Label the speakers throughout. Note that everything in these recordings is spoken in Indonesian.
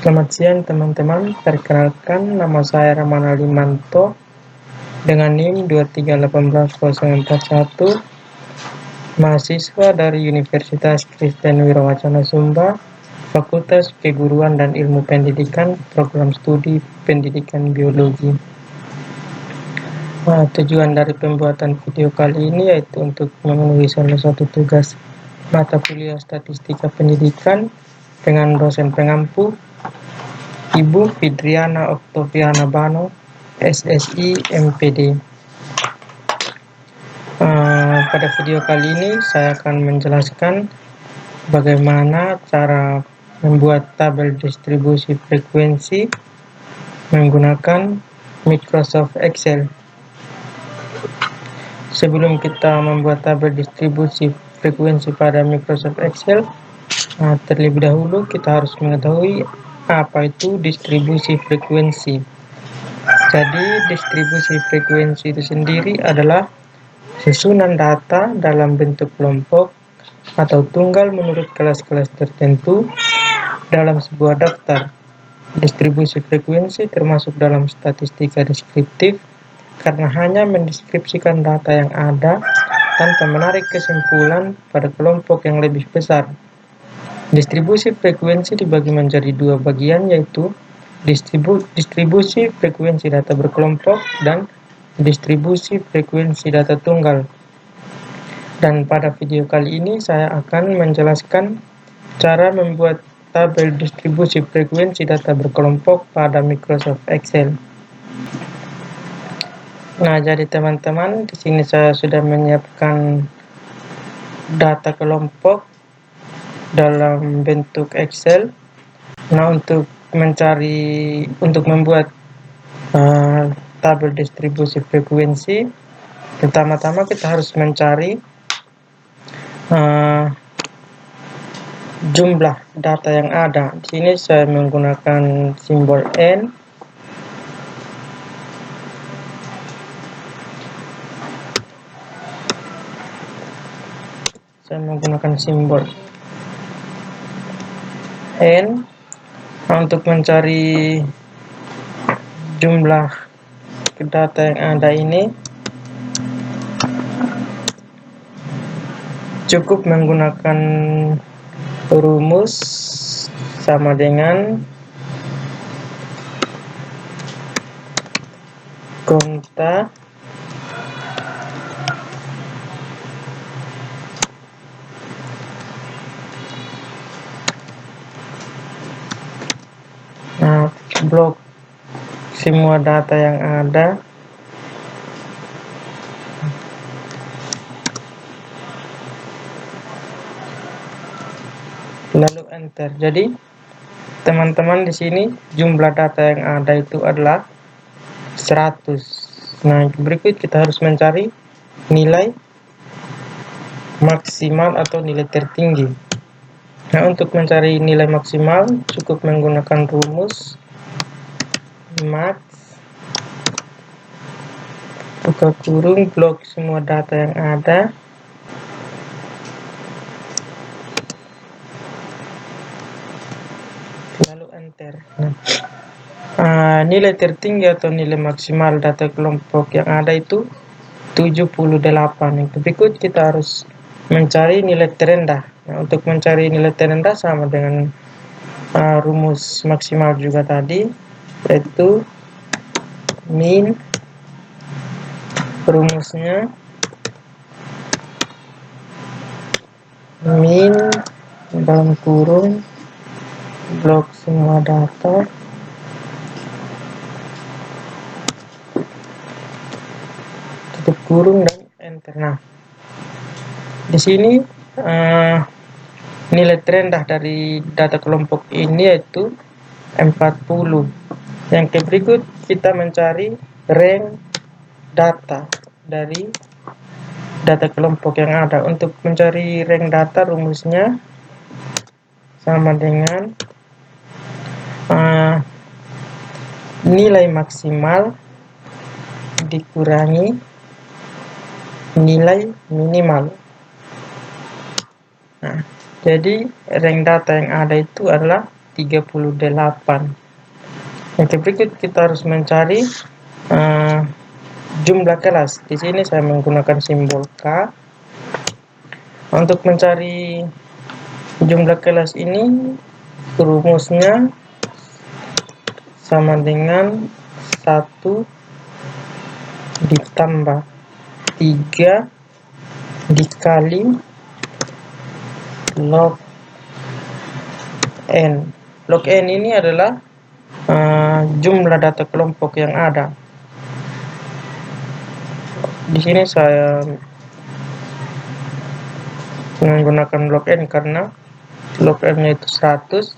Speaker 1: Selamat siang teman-teman, perkenalkan nama saya Ramana Limanto dengan NIM 2388041, mahasiswa dari Universitas Kristen Wirowacana Sumba, Fakultas Keguruan dan Ilmu Pendidikan, Program Studi Pendidikan Biologi. Tujuan dari pembuatan video kali ini yaitu untuk memenuhi salah satu tugas mata kuliah Statistika Pendidikan dengan dosen pengampu Ibu Fidriana Oktoviana Bano, SSI MPD. Pada video kali ini saya akan menjelaskan bagaimana cara membuat tabel distribusi frekuensi menggunakan Microsoft Excel. Sebelum kita membuat tabel distribusi frekuensi pada Microsoft Excel, terlebih dahulu kita harus mengetahui apa itu distribusi frekuensi. Jadi, distribusi frekuensi itu sendiri adalah susunan data dalam bentuk kelompok atau tunggal menurut kelas-kelas tertentu dalam sebuah daftar. Distribusi frekuensi termasuk dalam statistika deskriptif karena hanya mendeskripsikan data yang ada tanpa menarik kesimpulan pada kelompok yang lebih besar. Distribusi frekuensi dibagi menjadi dua bagian, yaitu distribusi frekuensi data berkelompok dan distribusi frekuensi data tunggal. Dan pada video kali ini saya akan menjelaskan cara membuat tabel distribusi frekuensi data berkelompok pada Microsoft Excel. Nah, jadi teman-teman, di sini saya sudah menyiapkan data kelompok dalam bentuk Excel. Nah, untuk membuat tabel distribusi frekuensi, pertama-tama kita harus mencari jumlah data yang ada. Di sini saya menggunakan simbol N. Saya menggunakan simbol N. Nah, untuk mencari jumlah data yang ada ini, cukup menggunakan rumus sama dengan konta blok semua data yang ada, lalu enter. Jadi teman-teman, di sini jumlah data yang ada itu adalah 100. Nah, berikut kita harus mencari nilai maksimal atau nilai tertinggi. Nah, untuk mencari nilai maksimal cukup menggunakan rumus max buka kurung blok semua data yang ada lalu enter. Nilai tertinggi atau nilai maksimal data kelompok yang ada itu 78. Berikut kita harus mencari nilai terendah. Nah, untuk mencari nilai terendah sama dengan rumus maksimal juga tadi, yaitu min, rumusnya min dalam kurung blok semua data tutup kurung dan enter. Nah, di sini nilai terendah dari data kelompok ini yaitu 40. Yang berikut kita mencari rank data dari data kelompok yang ada. Untuk mencari rank data rumusnya sama dengan nilai maksimal dikurangi nilai minimal. Nah, jadi rank data yang ada itu adalah 38. Oke, berikut kita harus mencari jumlah kelas. Di sini saya menggunakan simbol K. Untuk mencari jumlah kelas ini, rumusnya sama dengan 1 ditambah 3 dikali log n. Log n ini adalah jumlah data kelompok yang ada. Di sini saya menggunakan log n karena log n-nya itu 100,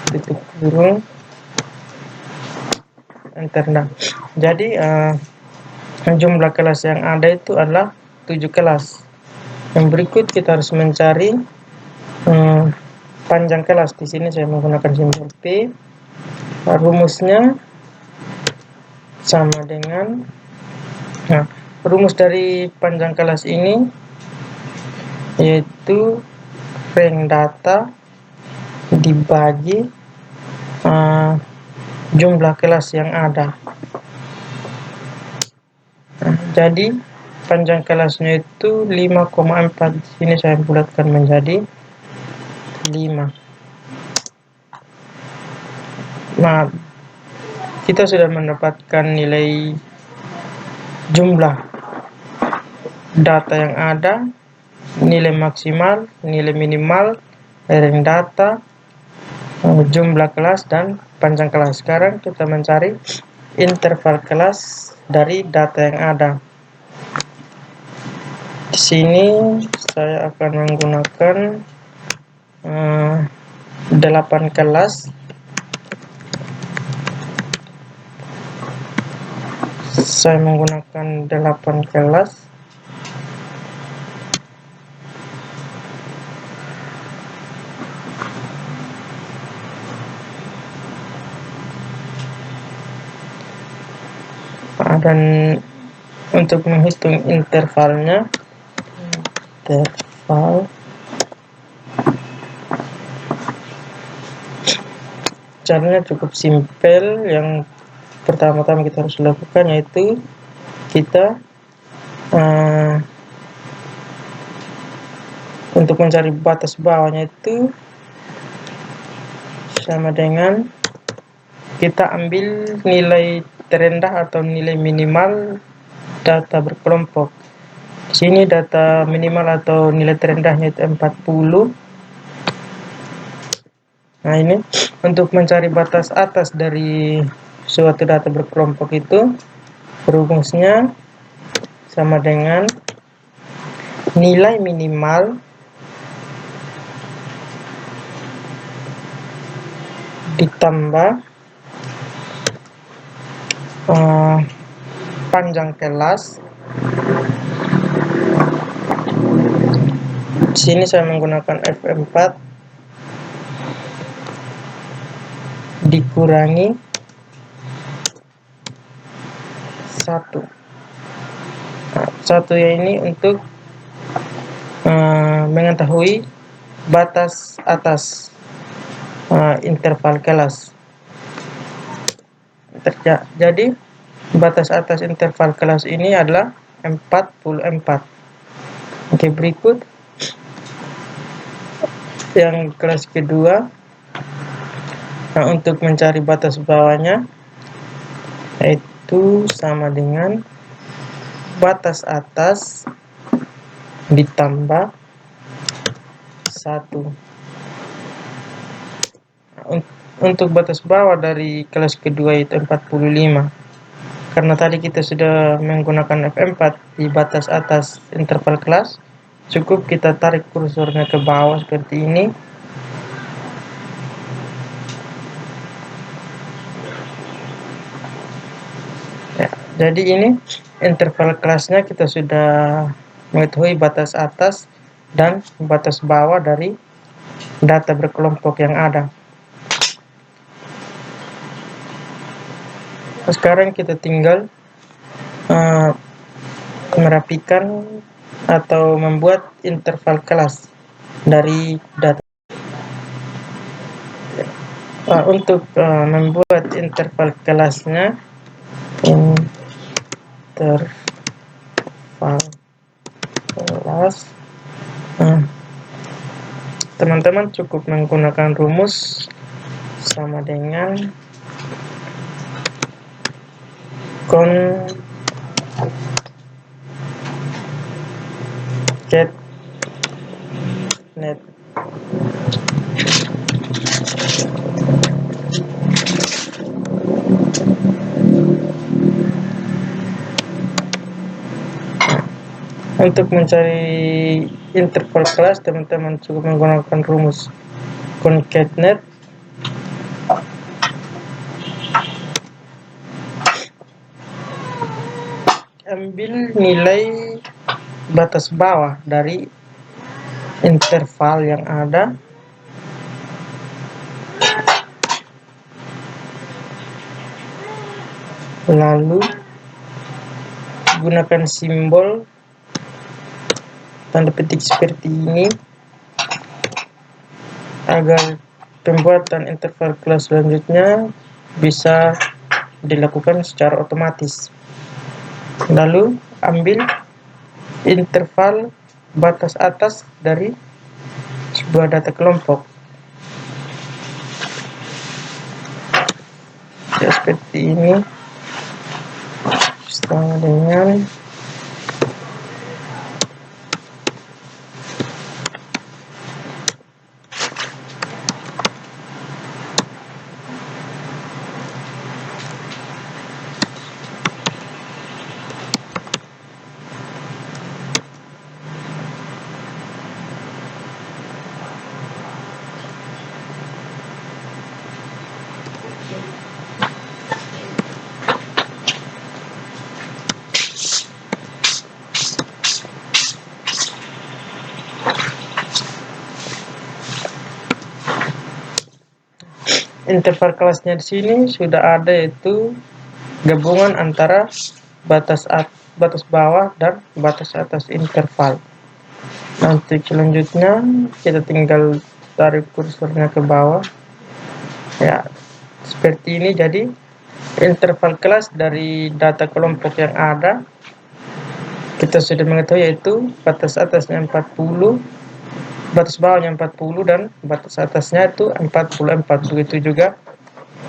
Speaker 1: tutup kurung, enter. Nah, jadi jumlah kelas yang ada itu adalah 7 kelas. Yang berikut kita harus mencari panjang kelas. Di sini saya menggunakan simbol P. Rumusnya sama dengan, rumus dari panjang kelas ini yaitu rank data dibagi jumlah kelas yang ada. Jadi panjang kelasnya itu 5,4. Di sini saya bulatkan menjadi 5. Nah, kita sudah mendapatkan nilai jumlah data yang ada, nilai maksimal, nilai minimal, rank data, jumlah kelas, dan panjang kelas. Sekarang kita mencari interval kelas dari data yang ada. Di sini saya akan menggunakan 8 kelas. Saya menggunakan 8 kelas. Dan untuk menghitung intervalnya, caranya cukup simpel. Yang pertama-tama kita harus lakukan yaitu kita untuk mencari batas bawahnya itu sama dengan kita ambil nilai terendah atau nilai minimal data berkelompok. Di sini data minimal atau nilai terendahnya itu 40. Nah, ini untuk mencari batas atas dari suatu data berkelompok itu rumusnya sama dengan nilai minimal ditambah panjang kelas. Di sini saya menggunakan F4 dikurangi 1. Satu ya ini untuk mengetahui batas atas interval kelas. Jadi batas atas interval kelas ini adalah 44. Oke, berikut yang kelas kedua. Nah, untuk mencari batas bawahnya yaitu sama dengan batas atas ditambah 1. Untuk batas bawah dari kelas kedua itu 45. Karena tadi kita sudah menggunakan F4 di batas atas interval kelas, cukup kita tarik kursornya ke bawah seperti ini. Ya, jadi ini interval kelasnya kita sudah mengetahui batas atas dan batas bawah dari data berkelompok yang ada. Sekarang kita tinggal merapikan atau membuat interval kelas dari data. Untuk membuat interval kelasnya, interval kelas, teman-teman cukup menggunakan rumus sama dengan concatenate. Untuk mencari interval kelas, teman-teman cukup menggunakan rumus concatenate. Ambil nilai batas bawah dari interval yang ada, lalu gunakan simbol tanda petik seperti ini agar pembuatan interval kelas selanjutnya bisa dilakukan secara otomatis. Lalu ambil interval batas atas dari sebuah data kelompok, ya, seperti ini, sama dengan interval kelasnya. Di sini sudah ada, yaitu gabungan antara batas bawah dan batas atas interval. Nanti selanjutnya kita tinggal tarik kursornya ke bawah, ya, seperti ini. Jadi interval kelas dari data kelompok yang ada kita sudah mengetahui, yaitu batas atasnya 40, batas bawahnya 40, dan batas atasnya itu 44. Begitu juga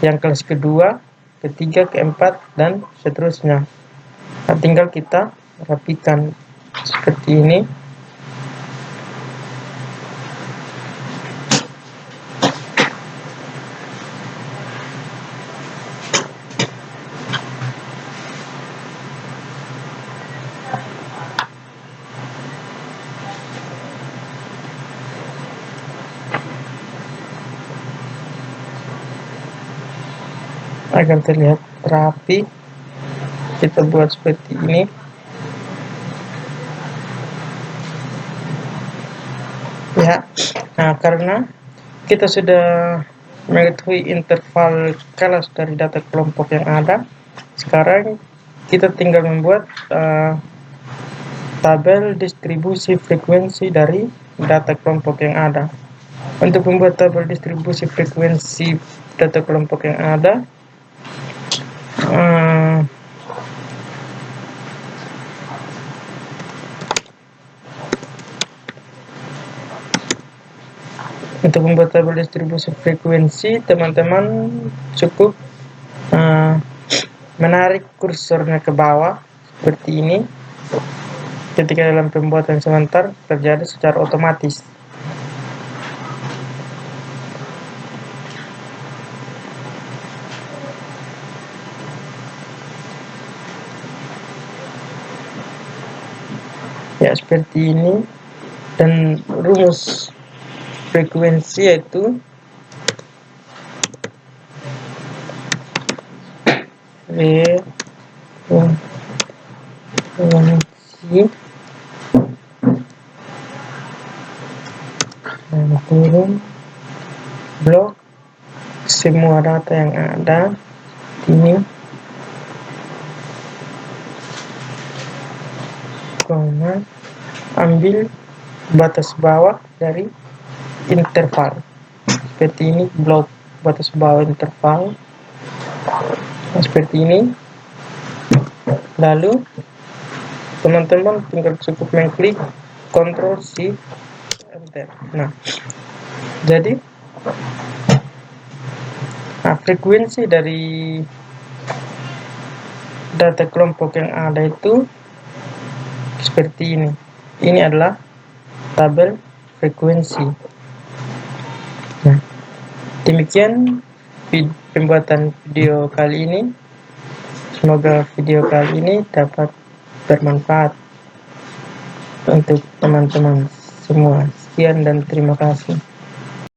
Speaker 1: yang kelas kedua, ketiga, keempat, dan seterusnya. Nah, tinggal kita rapikan seperti ini. Agar terlihat rapi, kita buat seperti ini. Ya, nah, karena kita sudah mengetahui interval kelas dari data kelompok yang ada, sekarang kita tinggal membuat tabel distribusi frekuensi dari data kelompok yang ada. Untuk membuat tabel distribusi frekuensi data kelompok yang ada, untuk membuat tabel distribusi frekuensi, teman-teman cukup menarik kursornya ke bawah seperti ini. Ketika dalam pembuatan sebentar terjadi secara otomatis. Ya, seperti ini. Dan rumus frekuensi yaitu frekuensi turun blok semua data yang ada ini, ambil batas bawah dari interval seperti ini, blok. batas bawah interval seperti ini. Lalu teman-teman tinggal cukup mengklik Ctrl Shift Enter. Nah, jadi frekuensi dari data kelompok yang ada itu seperti ini. Ini adalah tabel frekuensi. Nah, demikian pembuatan video kali ini. Semoga video kali ini dapat bermanfaat untuk teman-teman semua. Sekian dan terima kasih.